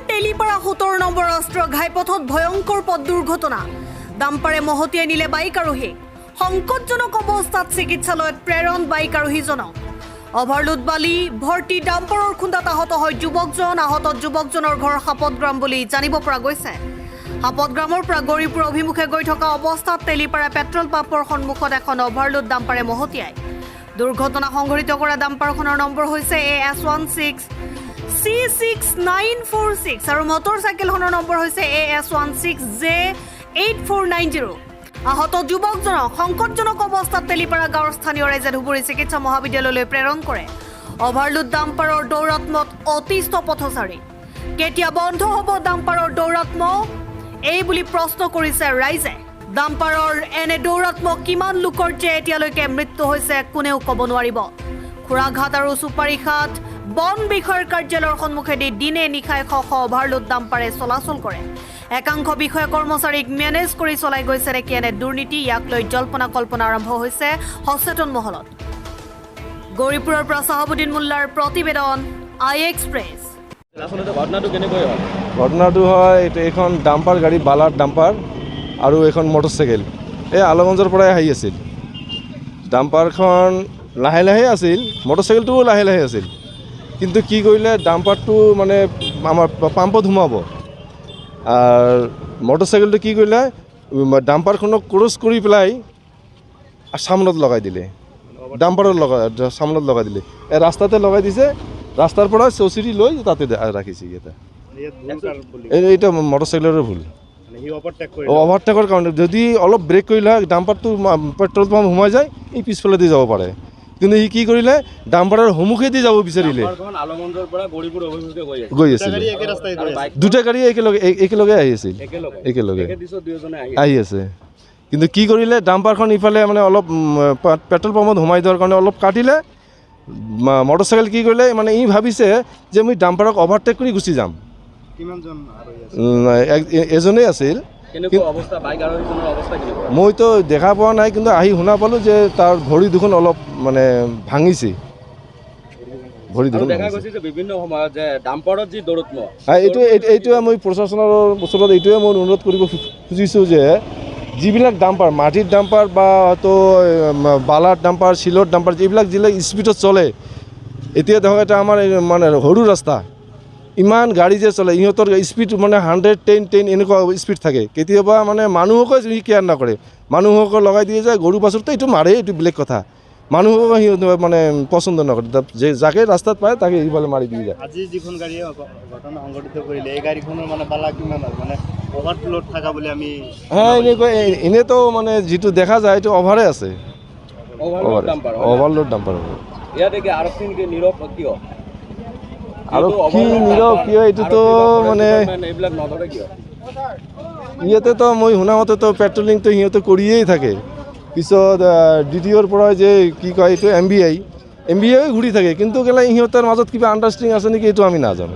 Telipara 17 number ৰাষ্ট্ৰীয় ঘাইপথত ভয়ংকৰ পথ দুৰ্ঘটনা ডাম্পাৰে মহতিয়াই নিলে বাইক আৰোহী সংকটজনক অৱস্থাত চিকিৎসালয়ত প্ৰেৰণ বাইক আৰোহীজনক অভাৰলোড বালি ভৰ্তি ডাম্পাৰৰ খুন্দাত আহত হয় যুৱকজন আহত যুৱকজনৰ ঘৰ সাপতগ্ৰাম বুলি জানিব পৰা গৈছে সাপতগ্ৰামৰ পৰা গৌৰীপুৰ অভিমুখে গৈ থকা অৱস্থাত তেলিপাৰা পেট্ৰল পাম্পৰ সন্মুখত এখন অভাৰলোড ডাম্পাৰে মহতিয়াই দুৰ্ঘটনা সংঘটিত কৰা ডাম্পাৰখনৰ নম্বৰ হৈছে AS16 C6946 আৰু মটৰচাইকেলখনৰ নম্বৰ হৈছে AS16 J8490 আহত যুৱকজনক সংকটজনক অৱস্থাত তেলিপাৰা গাঁৱৰ স্থানীয় ৰাইজে ধুবুৰী চিকিৎসা মহাবিদ্যালয়লৈ প্ৰেৰণ কৰে অভাৰলোড ডাম্পাৰৰ দৌৰাত্মত অতিষ্ঠ পথচাৰী কেতিয়া বন্ধ হ'ব ডাম্পাৰৰ দৌৰাত্ম এই বুলি প্ৰশ্ন কৰিছে ৰাইজে ডাম্পাৰৰ এনে দৌৰাত্মক কিমান লোকৰ যে এতিয়ালৈকে মৃত্যু হৈছে কোনেও ক'ব নোৱাৰিব খুৰাঘাট আৰু সুপাৰীঘাট বন বিষয়াৰ কাৰ্যালয়ৰ সন্মুখেদি দিনে নিশাই শ অভাৰলোড ডাম্পাৰে চলাচল কৰে একাংশ বিষয়া কৰ্মচাৰীক মেনেজ কৰি চলাই গৈছে নেকি এনে দুৰ্নীতি ইয়াক লৈ জল্পনা কল্পনা আৰম্ভ হৈছে সচেতন মহলত গৌৰীপুৰৰ পৰা চাহাবুদ্দিন মোল্লাৰ প্ৰতিবেদন আই এক্সপ্ৰেছ ঘটনাটো হয় এইখন ডাম্পাৰ গাড়ী বালাৰ ডাম্পাৰ আৰু এখন মটৰচাইকেল এই আলগঞ্জৰ পৰাই আহি আছিল ডাম্পাৰখন লাহে লাহে আছিল মটৰচাইকেলটোও লাহে লাহে আছিল কিন্তু কি কৰিলে ডাম্পাৰটো মানে আমাৰ পাম্পত সোমাব আর মোটরসাইকেলটা কি করলে ডাম্পারখনক ক্রস করে পেলাই সামনত লগাই দিলে ডাম্পারের সামনত লগাই দিলে রাস্তাতে লগাই দিছে রাস্তার পৰা চৌচুৰি লৈ তাতে ৰাখিছে এটা এইটা মোটৰসাইকেলেৰ ভুল ওভাৰটেকৰ কাৰণে যদি অলপ ব্ৰেক কৰিলে ডাম্পাৰটো পেট্ৰল পাম্প সোমাই যায় এই পিছফালে দি যাব পাৰে কিন্তু সি কি কৰিলে ডাম্পাৰৰ সন্মুখে দি যাব বিচাৰিলে গৈ আছিল দুটা গাড়ী একেলগে আহি আছিল একেলগে আহি আছে কিন্তু কি কৰিলে ডাম্পাৰখন ইফালে মানে অলপ পেট্ৰল পাম্পত সোমাই দিয়াৰ কাৰণে অলপ কাটিলে মটৰচাইকেল কি কৰিলে মানে ই ভাবিছে যে মই ডাম্পাৰক অভাৰটেক কৰি গুচি যাম এজনেই আছিল মইতো দেখা পোৱা নাই কিন্তু আহি শুনা পালোঁ যে তাৰ ভৰি দুখন অলপ মানে ভাঙিছে ভৰি দুখন এইটোৱে মই প্ৰশাসনৰ ওচৰত এইটোৱে মই অনুৰোধ কৰিব খুজিছোঁ যে যিবিলাক ডাম্পাৰ মাটিৰ ডাম্পাৰ বা হয়তো বালাৰ ডাম্পাৰ শিলৰ ডাম্পাৰ যিবিলাক স্পীডত চলে এতিয়া ধৰক এটা আমাৰ মানে সৰু ৰাস্তা ইমান গাড়ী যে চলে ইহঁতৰ স্পীড মানে 110 এনেকুৱা স্পীড থাকে কেতিয়াবা মানে মানুহকো সি কেয়াৰ নকৰে মানুহকো লগাই দিয়ে যায় গৰু বাছৰতো এইটো মাৰে এইটো বেলেগ কথা মানুহকো সি মানে পচন্দ নকৰে যে যাকে ৰাস্তাত পায় তাকে এইফালে মাৰি দিয়ে যায় আজি যিখন গাড়ীয়ে ঘটনা সংঘটিত কৰিলে এই গাড়ীখনৰ মানে বালা কিমান মানে অভাৰলোড থকা বুলি আমি এনেকৈ এনেতো মানে যিটো দেখা যায় এইটো অভাৰে আছে অভাৰলোড ডাম্পাৰ আৰু কি নীৰৱ কিয় এইটোতো মানে ইয়াতেতো মই শুনা মতেতো পেট্ৰলিংটো সিহঁতে কৰিয়েই থাকে পিছত DTOৰ পৰা যে কি কয় এইটো MBI ঘূৰি থাকে কিন্তু কেলে সিহঁতৰ মাজত কিবা আণ্ডাৰষ্টেণ্ডিং আছে নেকি এইটো আমি নাজানো